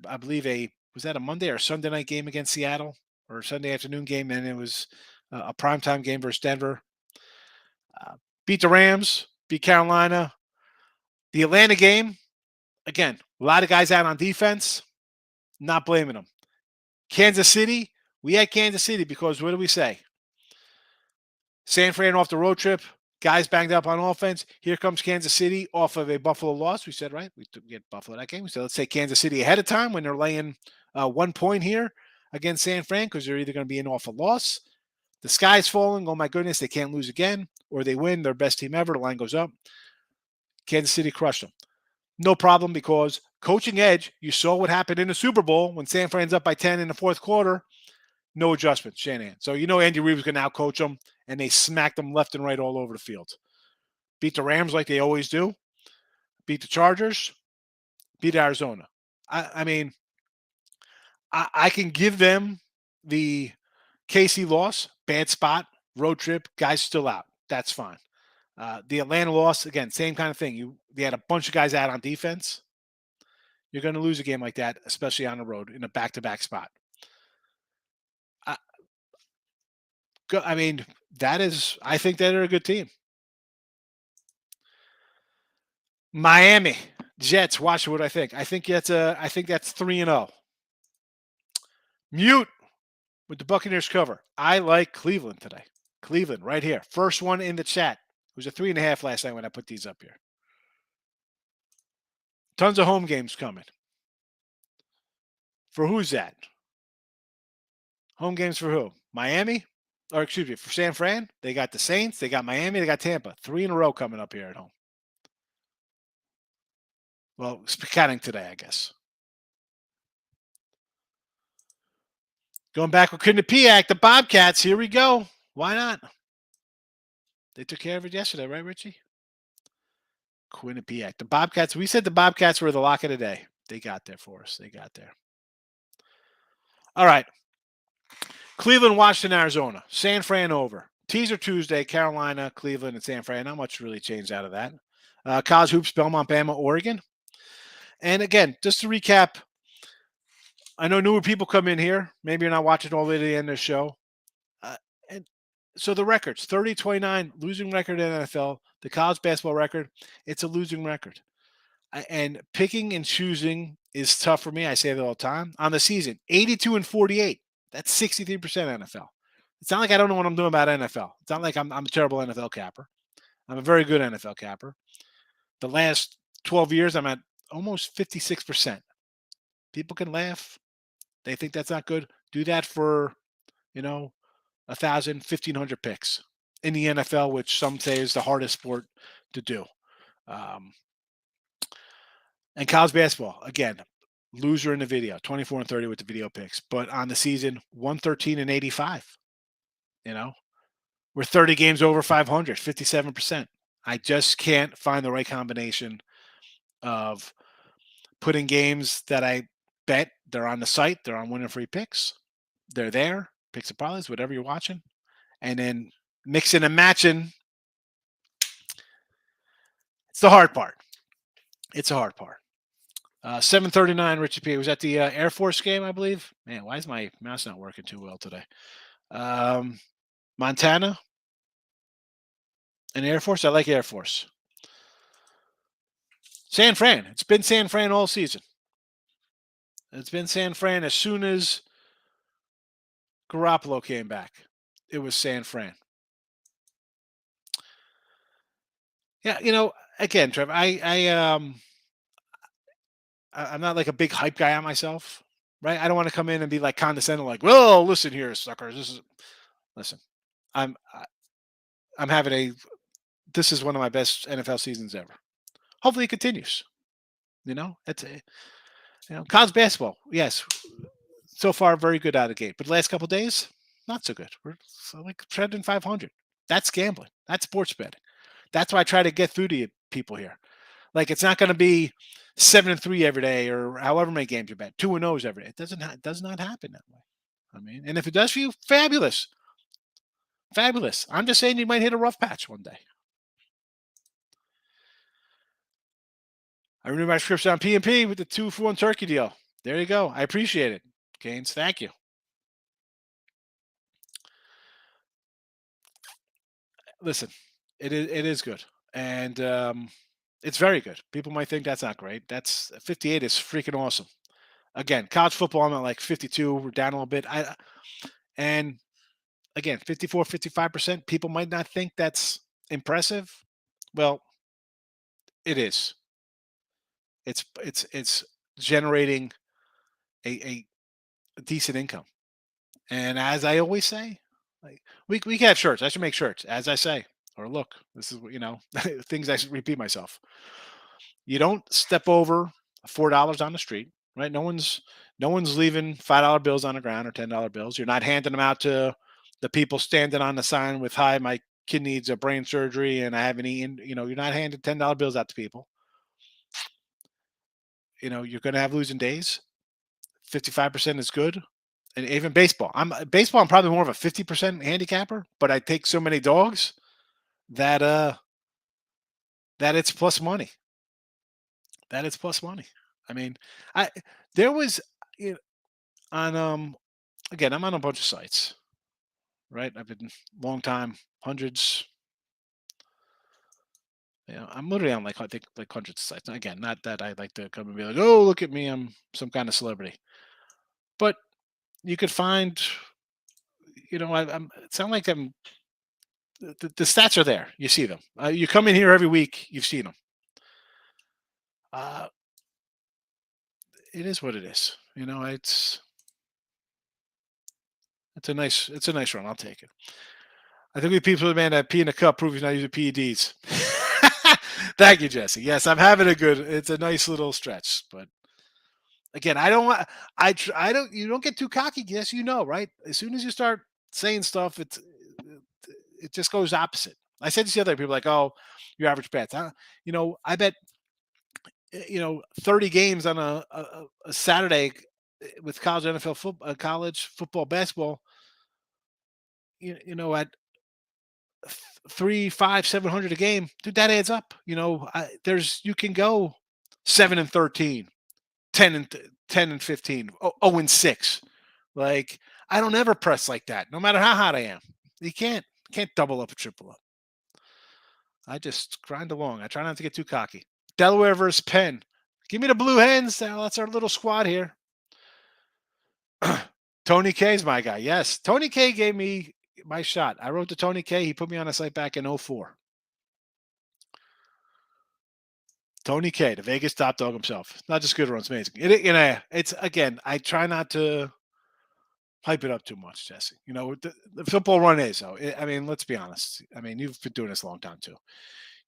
I believe was that a Monday or Sunday night game against Seattle or Sunday afternoon game? And it was a primetime game versus Denver. Beat the Rams, beat Carolina. The Atlanta game, again, a lot of guys out on defense. Not blaming them. Kansas City, we had Kansas City because what do we say? San Fran off the road trip, guys banged up on offense. Here comes Kansas City off of a Buffalo loss. We said, right? We get Buffalo that game. We said, let's say Kansas City ahead of time when they're laying 1 point here against San Fran because they're either going to be in off a loss. The sky's falling. Oh, my goodness, they can't lose again. Or they win, their best team ever. The line goes up. Kansas City crushed them. No problem because coaching edge, you saw what happened in the Super Bowl when San Fran's up by 10 in the fourth quarter. No adjustment, Shanahan. So Andy Reid was going to out-coach them, and they smacked them left and right all over the field. Beat the Rams like they always do. Beat the Chargers. Beat Arizona. I mean, I can give them the KC loss, bad spot, road trip, guys still out. That's fine. The Atlanta loss, again, same kind of thing. They had a bunch of guys out on defense. You're going to lose a game like that, especially on the road in a back-to-back spot. I mean, I think that they're a good team. Miami Jets. Watch what I think. I think that's 3-0. Mute with the Buccaneers cover. I like Cleveland today. Cleveland right here. First one in the chat. It was a 3.5 last night when I put these up here. Tons of home games coming. For who's that? Home games for who? Miami? Or excuse me, for San Fran? They got the Saints, they got Miami, they got Tampa. 3 in a row coming up here at home. Well, counting today, I guess. Going back with Quinnipiac, the Bobcats. Here we go. Why not? They took care of it yesterday, right, Richie? Quinnipiac. The Bobcats. We said the Bobcats were the lock of the day. They got there for us. They got there. All right. Cleveland, Washington, Arizona. San Fran over. Teaser Tuesday, Carolina, Cleveland, and San Fran. Not much really changed out of that. College Hoops, Belmont, Bama, Oregon. And again, just to recap, I know newer people come in here. Maybe you're not watching all the way to the end of the show. And so the records 30-29, losing record in NFL. The college basketball record, it's a losing record. And picking and choosing is tough for me. I say that all the time. On the season, 82-48. That's 63% NFL. It's not like I don't know what I'm doing about NFL. It's not like I'm a terrible NFL capper. I'm a very good NFL capper. The last 12 years, I'm at almost 56%. People can laugh. They think that's not good. Do that for, 1,000, 1,500 picks in the NFL, which some say is the hardest sport to do. And college basketball, again, loser in the video, 24-30 with the video picks. But on the season, 113-85. We're 30 games over 500, 57%. I just can't find the right combination of putting games that I bet they're on the site, they're on winning free picks, they're there, picks and parlays, whatever you're watching, and then mixing and matching. It's the hard part. It's a hard part. 7:39, Richie P. Was at the Air Force game, I believe. Man, why is my mouse not working too well today? Montana and Air Force. I like Air Force. San Fran. It's been San Fran all season. It's been San Fran as soon as Garoppolo came back. It was San Fran. Yeah, again, Trev, I'm not like a big hype guy on myself, right? I don't want to come in and be like condescending, like, "Well, listen here, suckers. Listen. I'm having this is one of my best NFL seasons ever. Hopefully, it continues. It's college basketball. Yes, so far very good out of the gate, but the last couple of days, not so good. We're like trending 500. That's gambling. That's sports betting. That's why I try to get through to you people here. Like it's not going to be 7-3 every day or however many games you bet, 2-0s every day. It does not happen that way. I mean, and if it does for you, fabulous. Fabulous. I'm just saying you might hit a rough patch one day. I renewed my subscription on P&P with the 2-for-1 turkey deal. There you go. I appreciate it. Gaines, thank you. Listen, it is good. And it's very good. People might think that's not great. That's 58 is freaking awesome. Again, college football, I'm at like 52. We're down a little bit. And again, 54, 55%. People might not think that's impressive. Well, it is. It's generating a decent income. And as I always say, like we can have shirts. I should make shirts, as I say. Or look, this is things I should repeat myself. You don't step over $4 on the street, right? No one's leaving $5 bills on the ground or $10 bills. You're not handing them out to the people standing on the sign with "Hi, my kid needs a brain surgery and I haven't eaten." You're not handing $10 bills out to people. You're going to have losing days. 55% is good. And even baseball. I'm probably more of a 50% handicapper, but I take so many dogs that that it's plus money. That it's plus money. I mean, I there was on again, I'm on a bunch of sites, right? I've been long time, hundreds. I'm literally on like I think like hundreds of sites. Again, not that I like to come and be like, "Oh, look at me, I'm some kind of celebrity." But you could find, I'm. It sounds like I'm. The stats are there. You see them. You come in here every week. You've seen them. Uh, it is what it is. It's It's a nice run. I'll take it. I think we people the man that pee in the cup prove he's not using PEDs. Thank you, Jesse. Yes, I'm having a good. It's a nice little stretch, but again, I don't want. I don't. You don't get too cocky. Yes, you know, right? As soon as you start saying stuff, it just goes opposite. I said this the other day. People are like, oh, your average bets. I bet 30 games on a Saturday with college NFL football, college football, basketball. At three, five, 700 a game, dude, that adds up. You can go 7-13, 10-15, 0-6. Like I don't ever press like that, no matter how hot I am. You can't double up or triple up. I just grind along. I try not to get too cocky. Delaware versus Penn. Give me the Blue Hens. That's our little squad here. Tony K's my guy. Yes, Tony K gave me my shot. I wrote to Tony K. He put me on a site back in 04. Tony K, the Vegas top dog himself. Not just good runs, amazing. It's again. I try not to hype it up too much, Jesse. The football run is. So I mean, let's be honest. I mean, you've been doing this a long time too.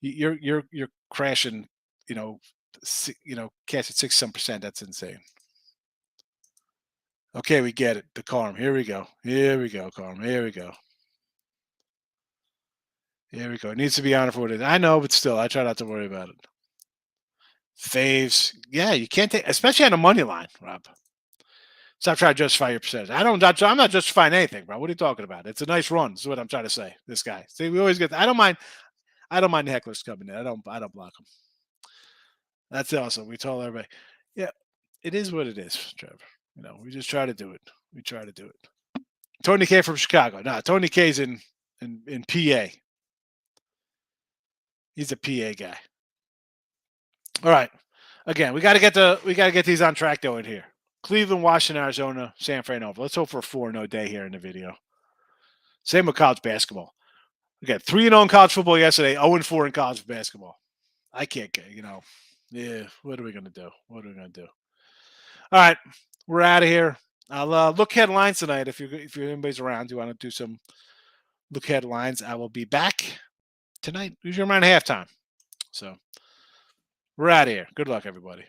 You're crashing. Cash at 6-some%. That's insane. Okay, we get it. The Carm. Here we go. Here we go, Carm. Here we go. Here we go. It needs to be honored for what it is. I know, but still, I try not to worry about it. Faves. Yeah, you can't take, especially on a money line, Rob. Stop trying to justify your percentage. I'm not justifying anything, bro. What are you talking about? It's a nice run. Is what I'm trying to say. This guy. See, we always get. I don't mind the hecklers coming in. I don't block them. That's awesome. We told everybody. Yeah, it is what it is, Trevor. We just try to do it. We try to do it. Tony K from Chicago. No, Tony K's in PA. He's a PA guy. All right. Again, we got to get these on track though in here. Cleveland, Washington, Arizona, San Fran over. Let's hope for a 4-0 day here in the video. Same with college basketball. We got 3-0 in college football yesterday, 0-4 in college basketball. I can't get, yeah, what are we going to do? What are we going to do? All right, we're out of here. I'll look headlines tonight if anybody's around. You want to do some look headlines? I will be back tonight, usually around halftime. So we're out of here. Good luck, everybody.